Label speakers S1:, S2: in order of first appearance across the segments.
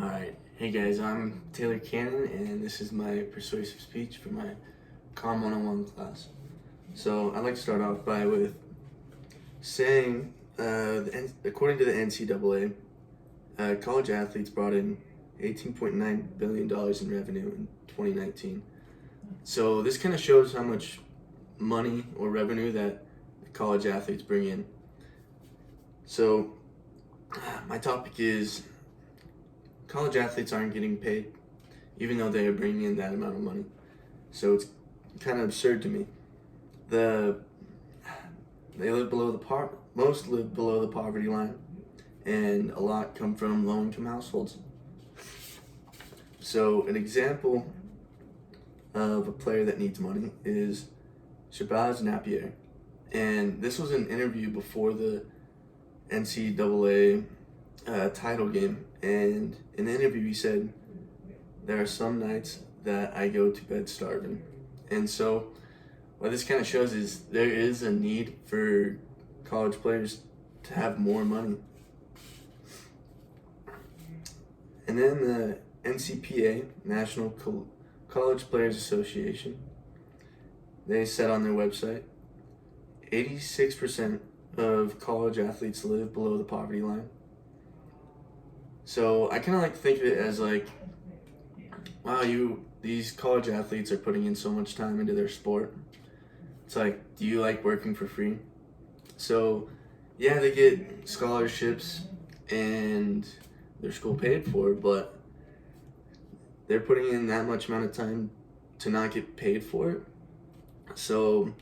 S1: Alright, hey guys, I'm Taylor Cannon, and this is my persuasive speech for my Com 101 class. So I'd like to start off with saying, according to the NCAA, college athletes brought in $18.9 billion in revenue in 2019. So this kind of shows how much money or revenue that college athletes bring in. So my topic is college athletes aren't getting paid, even though they are bringing in that amount of money. So it's kind of absurd to me. They live below most live below the poverty line, and a lot come from low-income households. So an example of a player that needs money is Shabazz Napier, and this was an interview before the NCAA title game, and in the interview he said, "There are some nights that I go to bed starving." And so what this kind of shows is there is a need for college players to have more money. And then the NCPA, National College Players Association, they said on their website 86% of college athletes live below the poverty line. So I kind of like to think of it as like, wow, these college athletes are putting in so much time into their sport. It's like, do you like working for free? So yeah, they get scholarships and their school paid for, but they're putting in that much amount of time to not get paid for it. So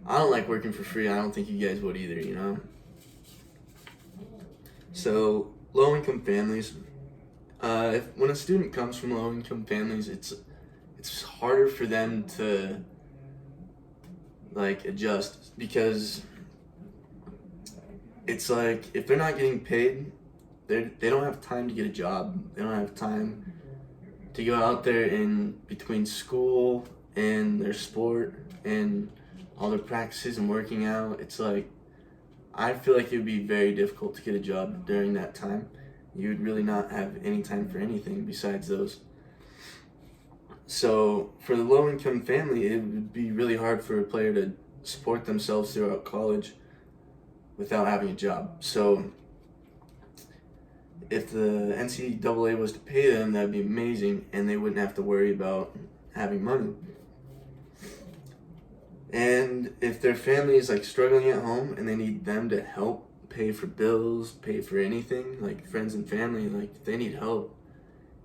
S1: I don't like working for free. I don't think you guys would either, you know? So low-income families, when a student comes from low-income families, it's harder for them to like adjust, because it's like if they're not getting paid, they don't have time to get a job. They don't have time to go out there in between school and their sport and all their practices and working out. It's like, I feel like it would be very difficult to get a job during that time. You would really not have any time for anything besides those. So for the low-income family, it would be really hard for a player to support themselves throughout college without having a job. So if the NCAA was to pay them, that'd be amazing, and they wouldn't have to worry about having money. And if their family is like struggling at home and they need them to help pay for bills, pay for anything, like friends and family, like if they need help,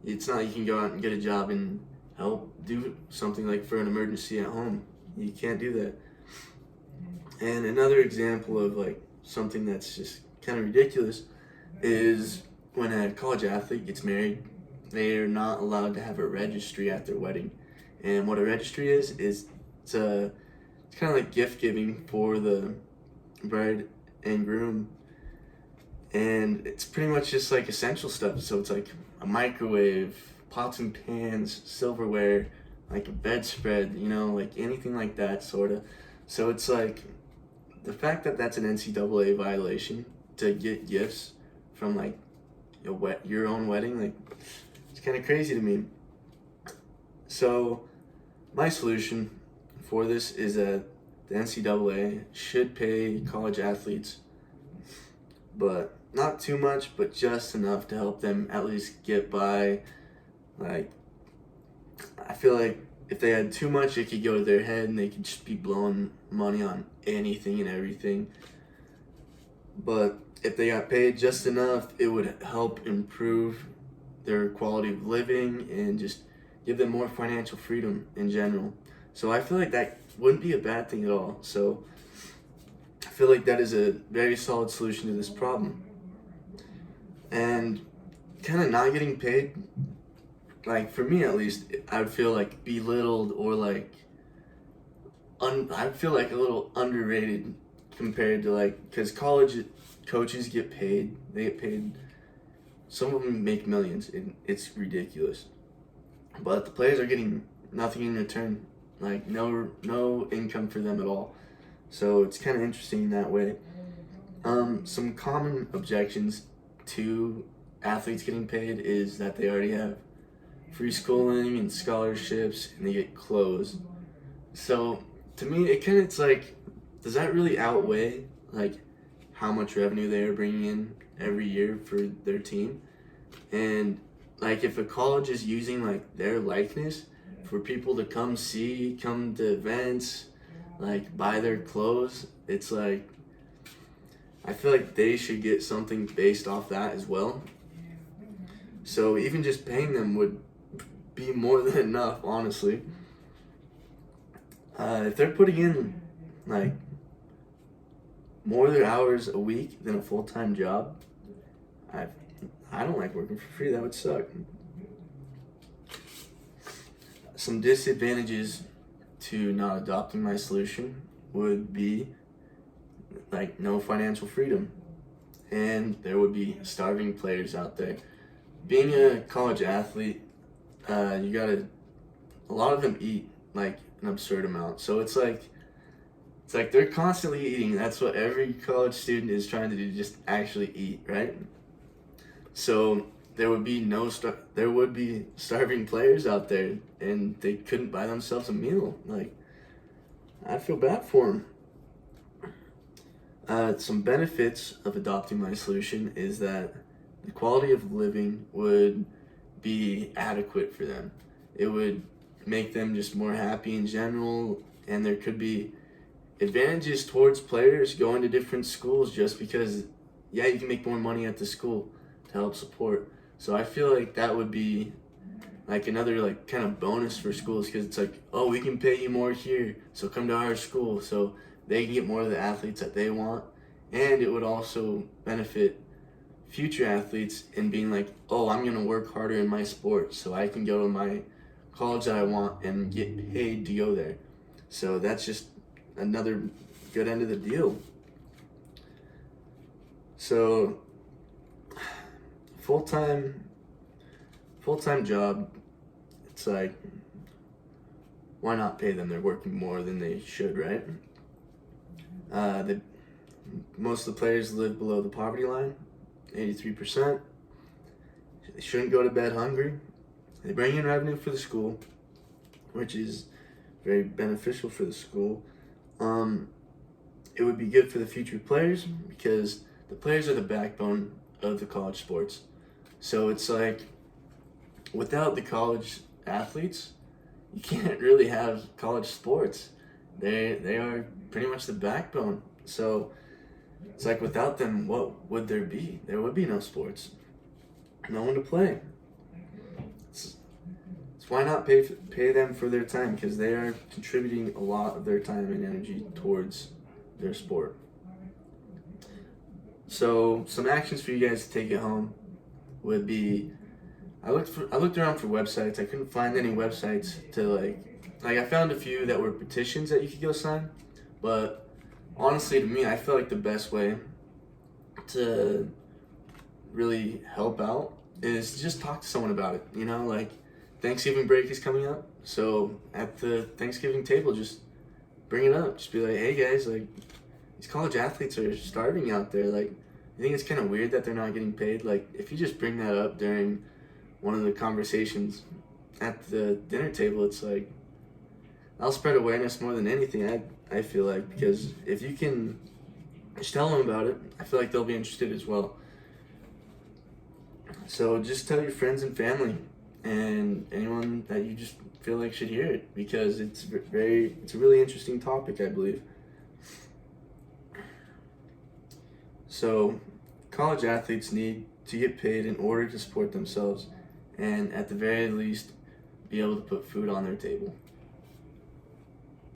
S1: it's not like you can go out and get a job and help do something like for an emergency at home. You can't do that. And another example of like something that's just kind of ridiculous is when a college athlete gets married, they are not allowed to have a registry at their wedding. And what a registry is it's kind of like gift giving for the bride and groom, and it's pretty much just like essential stuff. So it's like a microwave, pots and pans, silverware, like a bedspread, you know, like anything like that sort of. So it's like the fact that that's an NCAA violation to get gifts from like your own wedding, like it's kind of crazy to me. So my solution for this is that the NCAA should pay college athletes, but not too much, but just enough to help them at least get by. Like, I feel like if they had too much, it could go to their head and they could just be blowing money on anything and everything. But if they got paid just enough, it would help improve their quality of living and just give them more financial freedom in general. So I feel like that wouldn't be a bad thing at all. So I feel like that is a very solid solution to this problem. And kind of not getting paid, like for me at least, I would feel like belittled or like I'd feel like a little underrated compared to like, because college coaches get paid. They get paid. Some of them make millions. It's ridiculous. But the players are getting nothing in return. Like no income for them at all. So it's kind of interesting in that way. Some common objections to athletes getting paid is that they already have free schooling and scholarships, and they get clothes. So to me, it's like, does that really outweigh like how much revenue they are bringing in every year for their team? And like, if a college is using like their likeness for people to come see, come to events, like buy their clothes, it's like, I feel like they should get something based off that as well. So even just paying them would be more than enough, honestly. If they're putting in like more of their hours a week than a full-time job, I don't like working for free. That would suck. Some disadvantages to not adopting my solution would be like no financial freedom, and there would be starving players out there. Being a college athlete, a lot of them eat like an absurd amount. So it's like they're constantly eating. That's what every college student is trying to do, just actually eat, right? So there would be starving players out there, and they couldn't buy themselves a meal. Like, I feel bad for them. Some benefits of adopting my solution is that the quality of living would be adequate for them. It would make them just more happy in general, and there could be advantages towards players going to different schools just because, yeah, you can make more money at the school to help support. So I feel like that would be like another like kind of bonus for schools, because it's like, oh, we can pay you more here, so come to our school, so they can get more of the athletes that they want. And it would also benefit future athletes in being like, oh, I'm going to work harder in my sport so I can go to my college that I want and get paid to go there. So that's just another good end of the deal. So full-time job, it's like, why not pay them? They're working more than they should, right? Most of the players live below the poverty line, 83%. They shouldn't go to bed hungry. They bring in revenue for the school, which is very beneficial for the school. It would be good for the future players, because the players are the backbone of the college sports. So it's like, without the college athletes, you can't really have college sports. They are pretty much the backbone. So it's like, without them, what would there be? There would be no sports. No one to play. It's why not pay them for their time, because they are contributing a lot of their time and energy towards their sport. So some actions for you guys to take it home would be, I looked around for websites. I couldn't find any websites to like I found a few that were petitions that you could go sign, but honestly, to me, I feel like the best way to really help out is just talk to someone about it. You know, like, Thanksgiving break is coming up, so at the Thanksgiving table, just bring it up. Just be like, hey guys, like, these college athletes are starving out there. Like, I think it's kind of weird that they're not getting paid. Like, if you just bring that up during one of the conversations at the dinner table, it's like, I'll spread awareness more than anything. I feel like, because if you can just tell them about it, I feel like they'll be interested as well. So just tell your friends and family and anyone that you just feel like should hear it, because it's a really interesting topic, I believe. So college athletes need to get paid in order to support themselves, and at the very least, be able to put food on their table.